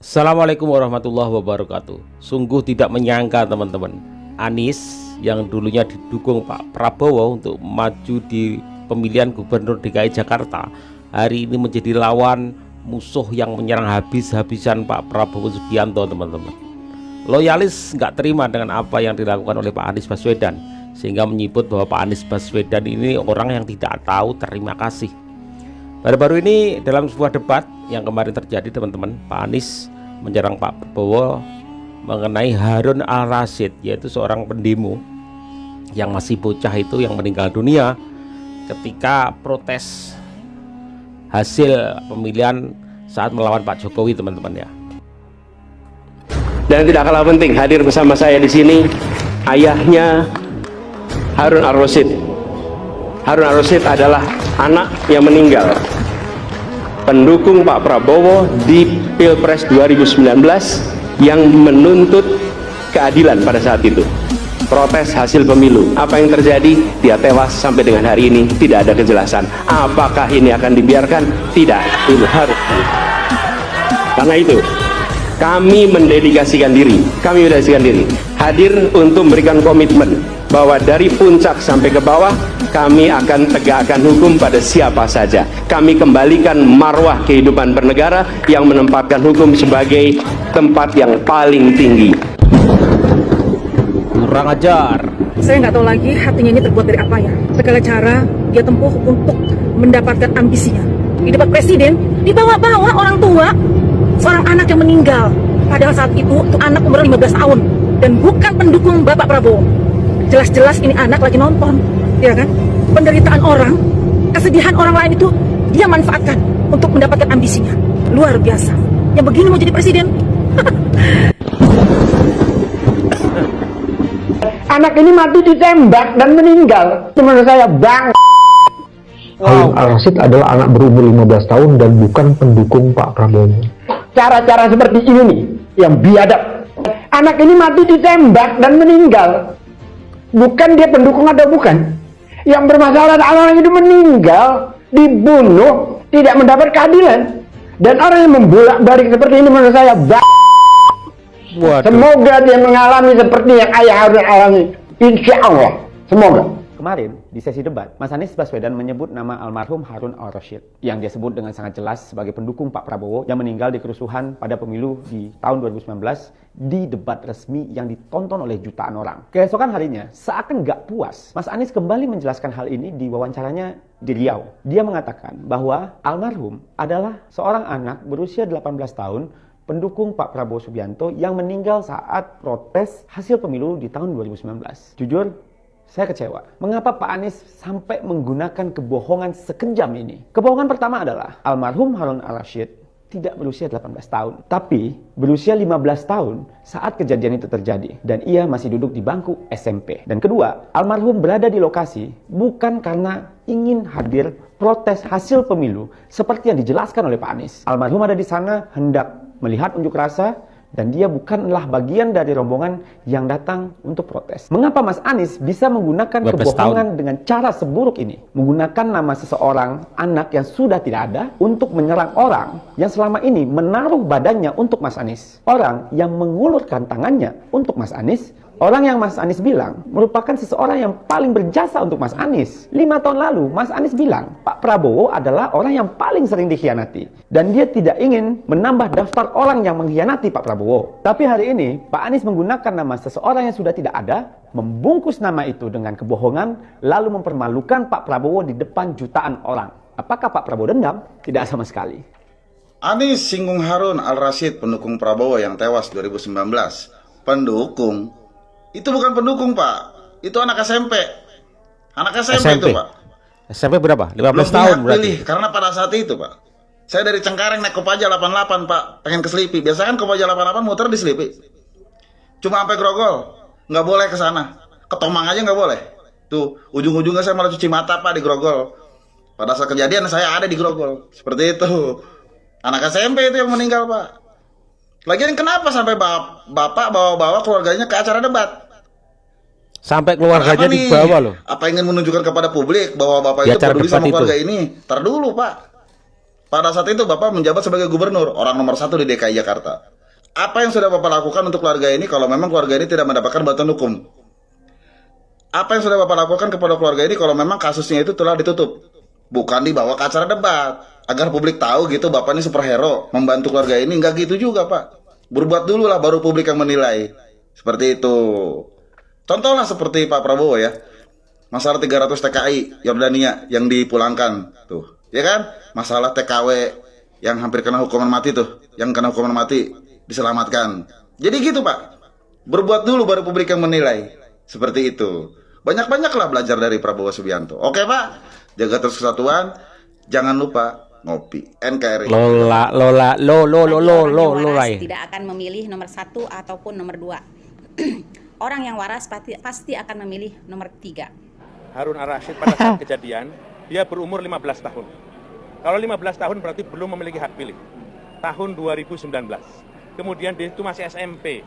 Assalamualaikum warahmatullahi wabarakatuh. Sungguh tidak menyangka teman-teman, Anies yang dulunya didukung Pak Prabowo untuk maju di pemilihan gubernur DKI Jakarta, hari ini menjadi lawan musuh yang menyerang habis-habisan Pak Prabowo Subianto teman-teman. Loyalis nggak terima dengan apa yang dilakukan oleh Pak Anies Baswedan, sehingga menyebut bahwa Pak Anies Baswedan ini orang yang tidak tahu terima kasih. Baru-baru ini dalam sebuah debat yang kemarin terjadi teman-teman, Pak Anies menyerang Pak Prabowo mengenai Harun Al-Rashid, yaitu seorang pendemo yang masih bocah itu yang meninggal dunia ketika protes hasil pemilihan saat melawan Pak Jokowi teman-teman ya. Dan tidak kalah penting, hadir bersama saya di sini ayahnya Harun Al-Rashid. Harun Al-Rashid adalah anak yang meninggal pendukung Pak Prabowo di Pilpres 2019 yang menuntut keadilan pada saat itu, protes hasil pemilu. Apa yang terjadi? Dia tewas. Sampai dengan hari ini tidak ada kejelasan apakah ini akan dibiarkan. Tidak, ini harus. Karena itu kami mendedikasikan diri hadir untuk memberikan komitmen bahwa dari puncak sampai ke bawah kami akan tegakkan hukum pada siapa saja. Kami kembalikan marwah kehidupan bernegara yang menempatkan hukum sebagai tempat yang paling tinggi. Kurang ajar. Saya nggak tahu lagi hatinya ini terbuat dari apa ya. Segala cara dia tempuh untuk mendapatkan ambisinya. Di debat presiden dibawa-bawa orang tua seorang anak yang meninggal. Padahal saat itu anak umur 15 tahun dan bukan pendukung Bapak Prabowo. Jelas-jelas ini anak lagi nonton, ya kan? Penderitaan orang, kesedihan orang lain itu dia manfaatkan untuk mendapatkan ambisinya. Luar biasa. Yang begini mau jadi presiden? Anak ini mati ditembak dan meninggal. Menurut saya bang. Harun Al-Rashid adalah anak berumur 15 tahun dan bukan pendukung Pak Prabowo. Cara-cara seperti ini nih yang biadab. Anak ini mati ditembak dan meninggal. Bukan dia pendukung atau bukan. Yang bermasalah adalah orang itu meninggal, dibunuh, tidak mendapat keadilan. Dan orang yang membolak-balik seperti ini menurut saya bang. Semoga dia mengalami seperti yang ayah Harun alami. Insya Allah. Semoga. Kemarin di sesi debat, Mas Anies Baswedan menyebut nama almarhum Harun Al-Rashid yang dia sebut dengan sangat jelas sebagai pendukung Pak Prabowo yang meninggal di kerusuhan pada pemilu di tahun 2019 di debat resmi yang ditonton oleh jutaan orang. Keesokan harinya, seakan gak puas, Mas Anies kembali menjelaskan hal ini di wawancaranya di Riau. Dia mengatakan bahwa almarhum adalah seorang anak berusia 18 tahun pendukung Pak Prabowo Subianto yang meninggal saat protes hasil pemilu di tahun 2019. Jujur, saya kecewa. Mengapa Pak Anies sampai menggunakan kebohongan sekejam ini? Kebohongan pertama adalah almarhum Harun Al-Rashid tidak berusia 18 tahun, tapi berusia 15 tahun saat kejadian itu terjadi dan ia masih duduk di bangku SMP. Dan kedua, almarhum berada di lokasi bukan karena ingin hadir protes hasil pemilu seperti yang dijelaskan oleh Pak Anies. Almarhum ada di sana hendak melihat unjuk rasa dan dia bukanlah bagian dari rombongan yang datang untuk protes. Mengapa Mas Anies bisa menggunakan kebohongan dengan cara seburuk ini? Menggunakan nama seseorang anak yang sudah tidak ada untuk menyerang orang yang selama ini menaruh badannya untuk Mas Anies. Orang yang mengulurkan tangannya untuk Mas Anies. Orang yang Mas Anies bilang merupakan seseorang yang paling berjasa untuk Mas Anies. 5 tahun lalu Mas Anies bilang Pak Prabowo adalah orang yang paling sering dikhianati. Dan dia tidak ingin menambah daftar orang yang mengkhianati Pak Prabowo. Tapi hari ini Pak Anies menggunakan nama seseorang yang sudah tidak ada, membungkus nama itu dengan kebohongan, lalu mempermalukan Pak Prabowo di depan jutaan orang. Apakah Pak Prabowo dendam? Tidak sama sekali. Anies singgung Harun Al-Rashid pendukung Prabowo yang tewas 2019. Pendukung? Itu bukan pendukung, Pak. Itu anak SMP. Anak SMP itu, Pak. SMP berapa? 15 Belum tahun berarti. pilih, karena pada saat itu, Pak. Saya dari Cengkareng naik Kopaja 88, Pak. Pengen ke Selipi. Biasanya kan Kopaja 88 muter di Selipi. Cuma sampai Grogol. Nggak boleh ke sana. Ke Tomang aja nggak boleh. Tuh, ujung-ujungnya saya malah cuci mata, Pak, di Grogol. Pada saat kejadian saya ada di Grogol. Seperti itu. Anak SMP itu yang meninggal, Pak. Lagian kenapa sampai bapak bawa-bawa keluarganya ke acara debat? Sampai keluarganya dibawa loh. Apa ingin menunjukkan kepada publik bahwa bapak itu peduli sama keluarga ini? Tar dulu, Pak. Pada saat itu bapak menjabat sebagai gubernur, orang nomor 1 di DKI Jakarta. Apa yang sudah Bapak lakukan untuk keluarga ini kalau memang keluarga ini tidak mendapatkan bantuan hukum? Apa yang sudah Bapak lakukan kepada keluarga ini kalau memang kasusnya itu telah ditutup? Bukan dibawa ke acara debat agar publik tahu gitu Bapak ini superhero membantu keluarga ini. Nggak gitu juga Pak. Berbuat dulu lah baru publik yang menilai. Seperti itu. Contohlah seperti Pak Prabowo ya. Masalah 300 TKI Yordania yang dipulangkan tuh. Ya kan? Masalah TKW yang hampir kena hukuman mati tuh. Yang kena hukuman mati diselamatkan. Jadi gitu Pak. Berbuat dulu baru publik yang menilai. Seperti itu. Banyak-banyaklah belajar dari Prabowo Subianto. Oke Pak. Jaga terus kesatuan. Jangan lupa ngopi. NKRI. Lola Tidak akan memilih nomor 1 ataupun nomor 2. Orang yang waras pasti akan memilih nomor 3. Harun Ar-Rasyid pada saat kejadian, dia berumur 15 tahun. Kalau 15 tahun berarti belum memiliki hak pilih. Tahun 2019. Kemudian dia itu masih SMP.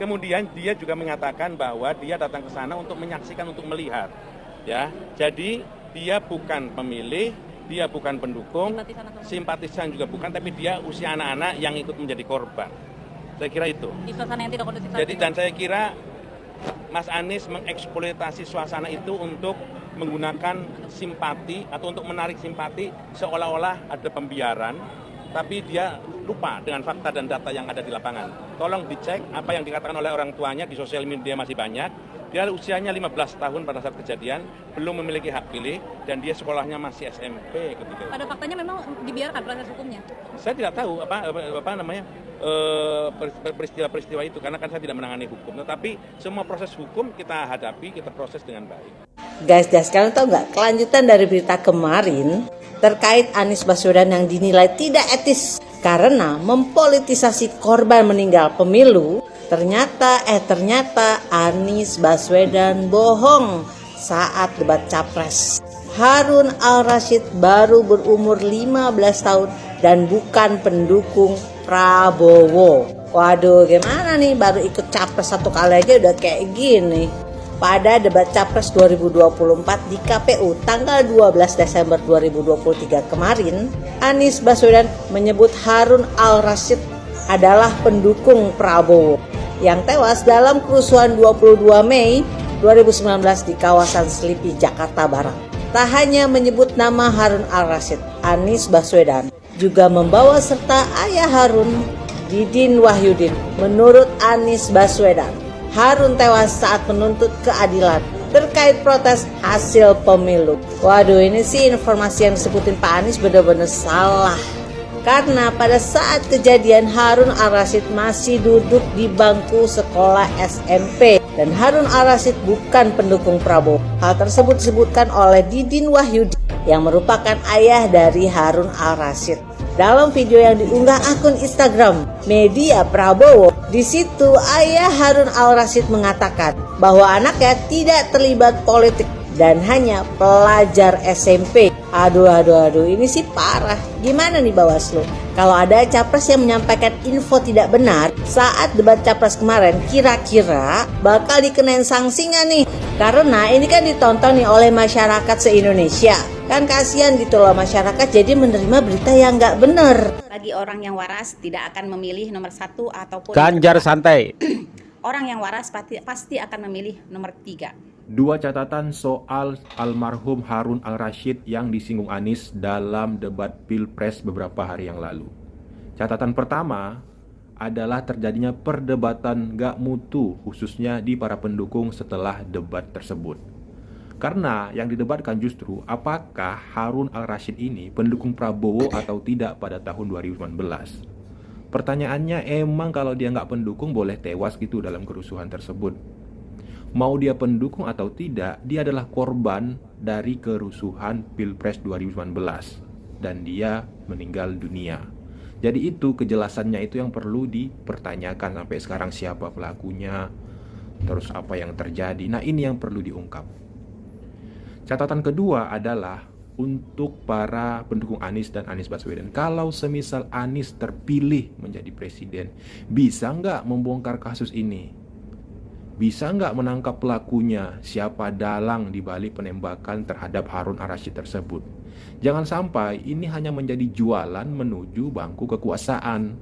Kemudian dia juga menyatakan bahwa dia datang ke sana untuk menyaksikan, untuk melihat. Ya, jadi dia bukan pemilih, dia bukan pendukung, simpatisan juga bukan, tapi dia usia anak-anak yang ikut menjadi korban. Saya kira itu. Di suasana yang tidak kondusif. Jadi dan saya kira Mas Anies mengeksploitasi suasana itu untuk menggunakan simpati atau untuk menarik simpati seolah-olah ada pembiaran, tapi dia lupa dengan fakta dan data yang ada di lapangan. Tolong dicek apa yang dikatakan oleh orang tuanya di sosial media masih banyak. Dia usianya 15 tahun pada saat kejadian, belum memiliki hak pilih, dan dia sekolahnya masih SMP ketika itu. Pada faktanya memang dibiarkan proses hukumnya? Saya tidak tahu apa namanya peristiwa-peristiwa itu, karena kan saya tidak menangani hukum. Tetapi semua proses hukum kita hadapi, kita proses dengan baik. Guys, sekarang tahu nggak kelanjutan dari berita kemarin terkait Anies Baswedan yang dinilai tidak etis karena mempolitisasi korban meninggal pemilu. Ternyata Anies Baswedan bohong saat debat capres. Harun Al-Rasyid baru berumur 15 tahun dan bukan pendukung Prabowo. Waduh, gimana nih baru ikut capres 1 kali aja udah kayak gini. Pada debat capres 2024 di KPU tanggal 12 Desember 2023 kemarin, Anies Baswedan menyebut Harun Al-Rasyid adalah pendukung Prabowo yang tewas dalam kerusuhan 22 Mei 2019 di kawasan Selipi, Jakarta Barat. Tak hanya menyebut nama Harun Al-Rasyid, Anies Baswedan juga membawa serta ayah Harun, Didin Wahyudin. Menurut Anies Baswedan, Harun tewas saat menuntut keadilan terkait protes hasil pemilu. Waduh, ini sih informasi yang disebutin Pak Anies benar-benar salah. Karena pada saat kejadian Harun Al-Rasyid masih duduk di bangku sekolah SMP dan Harun Al-Rasyid bukan pendukung Prabowo. Hal tersebut disebutkan oleh Didin Wahyudi yang merupakan ayah dari Harun Al-Rasyid. Dalam video yang diunggah akun Instagram media Prabowo, di situ ayah Harun Al-Rasyid mengatakan bahwa anaknya tidak terlibat politik dan hanya pelajar SMP. Aduh, ini sih parah. Gimana nih Bawaslu? Kalau ada capres yang menyampaikan info tidak benar saat debat capres kemarin, kira-kira bakal dikenain sanksi nggak nih? Karena ini kan ditonton nih oleh masyarakat se-Indonesia. Kan kasihan gitu loh masyarakat jadi menerima berita yang nggak benar. Bagi orang yang waras tidak akan memilih nomor 1 ataupun Ganjar santai. Orang yang waras pasti akan memilih nomor 3. Dua catatan soal almarhum Harun Al-Rasyid yang disinggung Anies dalam debat Pilpres beberapa hari yang lalu. Catatan pertama adalah terjadinya perdebatan gak mutu khususnya di para pendukung setelah debat tersebut. Karena yang didebatkan justru apakah Harun Al-Rasyid ini pendukung Prabowo atau tidak pada tahun 2019. Pertanyaannya emang kalau dia gak pendukung boleh tewas gitu dalam kerusuhan tersebut. Mau dia pendukung atau tidak, dia adalah korban dari kerusuhan Pilpres 2019 dan dia meninggal dunia. Jadi itu kejelasannya itu yang perlu dipertanyakan sampai sekarang, siapa pelakunya, terus apa yang terjadi. Nah, ini yang perlu diungkap. Catatan kedua adalah untuk para pendukung Anies dan Anies Baswedan. Kalau semisal Anies terpilih menjadi presiden, bisa nggak membongkar kasus ini? Bisa nggak menangkap pelakunya, siapa dalang dibalik penembakan terhadap Harun Al-Rasyid tersebut? Jangan sampai ini hanya menjadi jualan menuju bangku kekuasaan.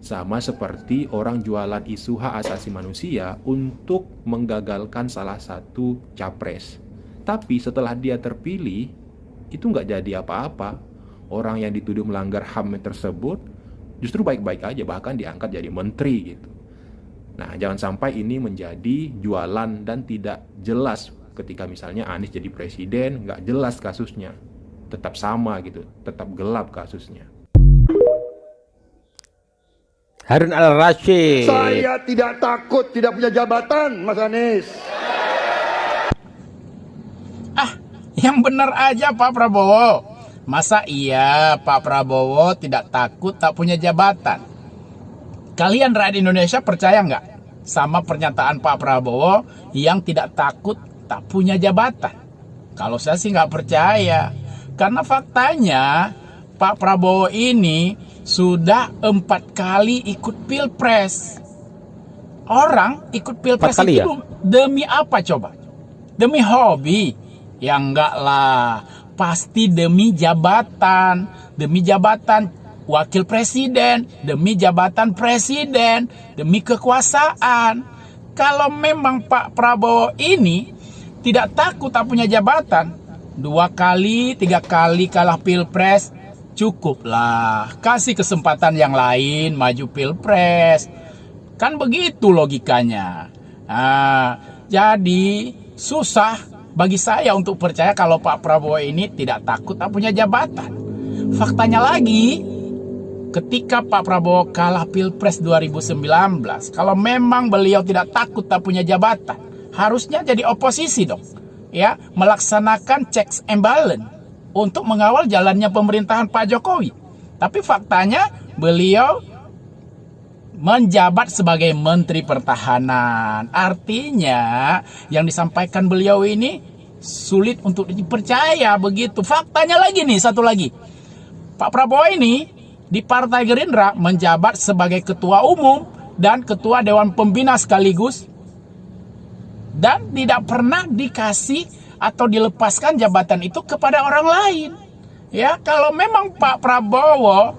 Sama seperti orang jualan isu hak asasi manusia untuk menggagalkan salah satu capres. Tapi setelah dia terpilih, itu nggak jadi apa-apa. Orang yang dituduh melanggar HAM tersebut justru baik-baik aja, bahkan diangkat jadi menteri gitu. Nah, jangan sampai ini menjadi jualan dan tidak jelas ketika misalnya Anies jadi presiden, nggak jelas kasusnya. Tetap sama gitu, tetap gelap kasusnya. Harun Al-Rashid. Saya tidak takut tidak punya jabatan, Mas Anies. Yang benar aja Pak Prabowo. Masa iya Pak Prabowo tidak takut tak punya jabatan? Kalian rakyat Indonesia percaya nggak sama pernyataan Pak Prabowo yang tidak takut tak punya jabatan? Kalau saya sih nggak percaya. Karena faktanya Pak Prabowo ini sudah 4 kali ikut pilpres. Orang ikut pilpres itu demi apa coba? Demi hobi? Ya enggak lah, pasti demi jabatan wakil presiden, demi jabatan presiden, demi kekuasaan. Kalau memang Pak Prabowo ini tidak takut tak punya jabatan, 2 kali, 3 kali kalah pilpres, cukuplah. Kasih kesempatan yang lain maju pilpres. Kan begitu logikanya. Nah, jadi susah bagi saya untuk percaya kalau Pak Prabowo ini tidak takut tak punya jabatan. Faktanya lagi, ketika Pak Prabowo kalah Pilpres 2019, kalau memang beliau tidak takut tak punya jabatan, harusnya jadi oposisi dong. Ya, melaksanakan checks and balance untuk mengawal jalannya pemerintahan Pak Jokowi. Tapi faktanya beliau menjabat sebagai Menteri Pertahanan. Artinya yang disampaikan beliau ini sulit untuk dipercaya begitu. Faktanya lagi nih, satu lagi. Pak Prabowo ini di Partai Gerindra menjabat sebagai Ketua Umum dan Ketua Dewan Pembina sekaligus. Dan tidak pernah dikasih atau dilepaskan jabatan itu kepada orang lain. Ya, kalau memang Pak Prabowo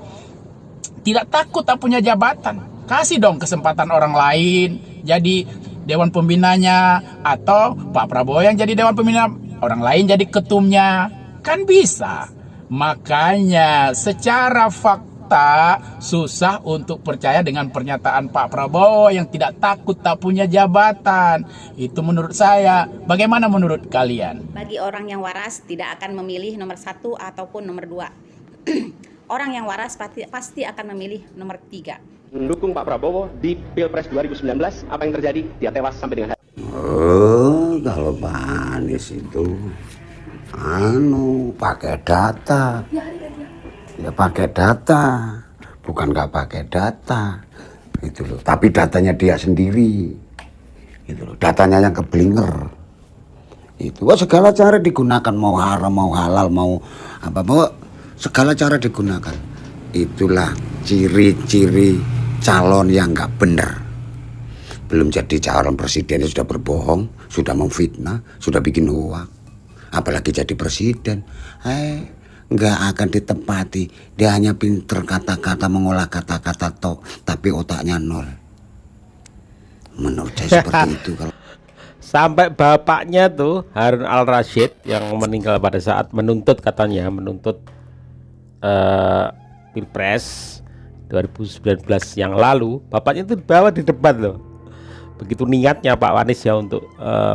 tidak takut tak punya jabatan, kasih dong kesempatan orang lain jadi dewan pembinanya, atau Pak Prabowo yang jadi dewan pembina, orang lain jadi ketumnya, kan bisa. Makanya secara fakta susah untuk percaya dengan pernyataan Pak Prabowo yang tidak takut tak punya jabatan. Itu menurut saya. Bagaimana menurut kalian? Bagi orang yang waras tidak akan memilih nomor 1 ataupun nomor 2. Orang yang waras pasti akan memilih nomor 3. Mendukung Pak Prabowo di Pilpres 2019, apa yang terjadi? Dia tewas sampai dengan hari. Kalau Pak Anies itu pakai data. Ya pakai data. Bukan nggak pakai data. Gitu loh. Tapi datanya dia sendiri. Gitu loh. Datanya yang keblinger. Itu segala cara digunakan, mau haram, mau halal, mau apa, segala cara digunakan. Itulah ciri-ciri calon yang nggak benar. Belum jadi calon presiden sudah berbohong, sudah memfitnah, sudah bikin hoak. Apalagi jadi presiden, nggak akan ditepati. Dia hanya pinter kata-kata, mengolah kata-kata tapi otaknya nol. Menurut saya seperti itu. Kalau sampai bapaknya tuh Harun Al-Rashid yang meninggal pada saat menuntut Pilpres 2019 yang lalu, bapaknya itu dibawa di debat loh. Begitu niatnya Pak Anies ya untuk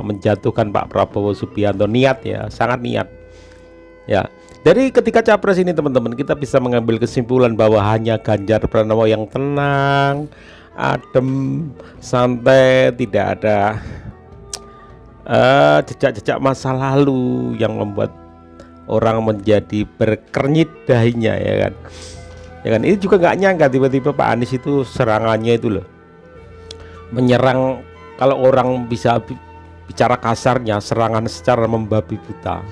menjatuhkan Pak Prabowo Subianto, niat ya, sangat niat. Ya, dari ketika capres ini teman-teman, kita bisa mengambil kesimpulan bahwa hanya Ganjar Pranowo yang tenang, adem, santai, tidak ada jejak-jejak masa lalu yang membuat orang menjadi berkernyit dahinya, ya kan. Ya kan, ini juga nggak nyangka tiba-tiba Pak Anies itu serangannya itu loh, menyerang. Kalau orang bisa bicara kasarnya, serangan secara membabi buta.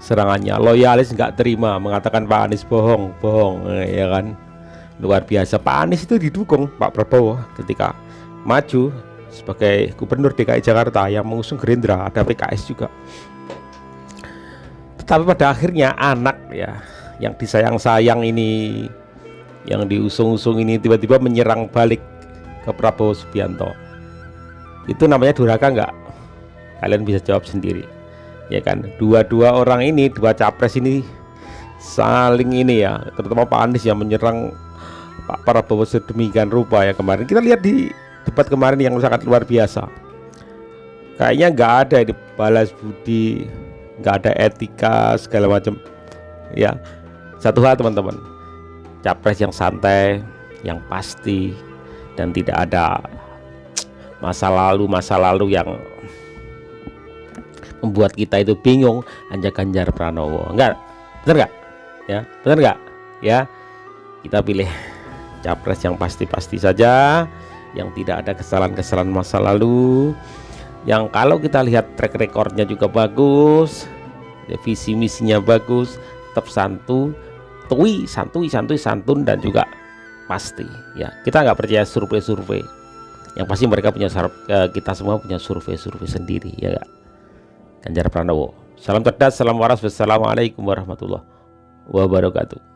Serangannya loyalis nggak terima, mengatakan Pak Anies bohong, ya kan. Luar biasa. Pak Anies itu didukung Pak Prabowo ketika maju sebagai Gubernur DKI Jakarta yang mengusung Gerindra, ada PKS juga. Tetapi pada akhirnya anak ya yang disayang-sayang ini yang diusung-usung ini tiba-tiba menyerang balik ke Prabowo Subianto. Itu namanya durhaka nggak? Kalian bisa jawab sendiri, ya kan? Dua orang ini, dua capres ini saling ini ya, terutama Pak Anies yang menyerang Pak Prabowo sedemikian rupa ya kemarin. Kita lihat di debat kemarin yang sangat luar biasa. Kayaknya nggak ada di balas budi, nggak ada etika segala macam. Ya, satu hal teman-teman, capres yang santai, yang pasti, dan tidak ada masa lalu yang membuat kita itu bingung. Hanya Ganjar Pranowo, enggak, benar nggak? Ya, benar nggak? Ya, kita pilih capres yang pasti-pasti saja, yang tidak ada kesalahan-kesalahan masa lalu, yang kalau kita lihat track recordnya juga bagus, visi misinya bagus, tetap santun, dan juga pasti. Ya, kita nggak percaya survei-survei. Yang pasti mereka punya kita semua punya survei-survei sendiri, ya gak? Ganjar Pranowo. Salam cerdas, salam waras, wassalamualaikum warahmatullahi wabarakatuh.